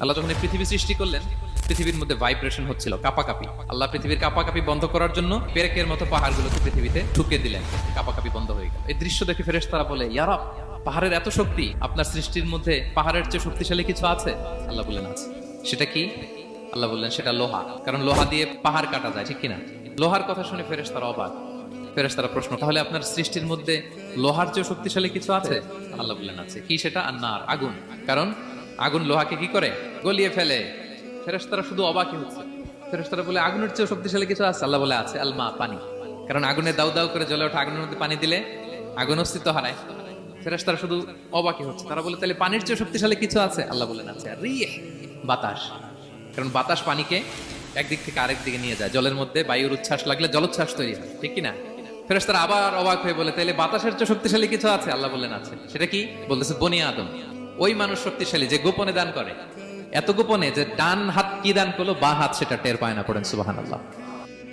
আল্লাহ যখন এই পৃথিবী সৃষ্টি করলেন, পৃথিবীর মধ্যে ভাইব্রেশন হচ্ছিল, কাপাকাপি। আল্লাহ পৃথিবীর কাপাকাপি বন্ধ করার জন্য পেরেকের মতো পাহাড়গুলোকে পৃথিবীতে ঠুকে দিলেন, কাপাকাপি বন্ধ হয়ে গেল। এই দৃশ্য দেখে ফেরেশতারা বলে, ইয়া রব, পাহাড়ের এত শক্তি, আপনার সৃষ্টির মধ্যে পাহাড়ের চেয়ে শক্তিশালী কিছু আছে? আল্লাহ বললেন আছে। সেটা কি? আল্লাহ বললেন সেটা লোহা, কারণ লোহা দিয়ে পাহাড় কাটা যায়, ঠিক কিনা? লোহার কথা শুনে ফেরেশতারা অবাক। ফেরেশতারা প্রশ্ন, তাহলে আপনার সৃষ্টির মধ্যে লোহার চেয়ে শক্তিশালী কিছু আছে? আল্লাহ বললেন আছে। কি সেটা? আন্নার, আগুন। কারণ আগুন লোহাকে কি করে? গলিয়ে ফেলে। ফেরেশতারা শুধু অবাকই হচ্ছে। ফেরেশতারা বলে, আগুনের চেয়ে শক্তিশালী কিছু আছে? আল্লাহ বলে আছে, আলমা, পানি। কারণ আগুনে দাউ দাউ করে জ্বলে ওঠা আগুনের মধ্যে পানি দিলে আগুন অস্তিত্ব হারায়। ফেরেশতারা শুধু অবাকই হচ্ছে। তারা বলে, তাহলে পানির চেয়ে শক্তিশালী কিছু আছে? আল্লাহ বলেন আছে, রিহ, বাতাস। কারণ বাতাস পানিকে একদিক থেকে আরেক দিকে নিয়ে যায়। জলের মধ্যে বায়ুর উচ্ছ্বাস লাগলে জলোচ্ছ্বাস তৈরি হয়, ঠিক কিনা? ফেরেশতারা আবার অবাক হয়ে বলে, তাহলে বাতাসের চেয়ে শক্তিশালী কিছু আছে? আল্লাহ বললেন আছে। সেটা কি? বলতেছে বনি আদম। ওই মানুষ শক্তিশালী যে গোপনে দান করে, এত গোপনে যে ডান হাত কি দান করলো, বাঁ হাত সেটা টের পায় না। পড়েন সুবহানাল্লাহ।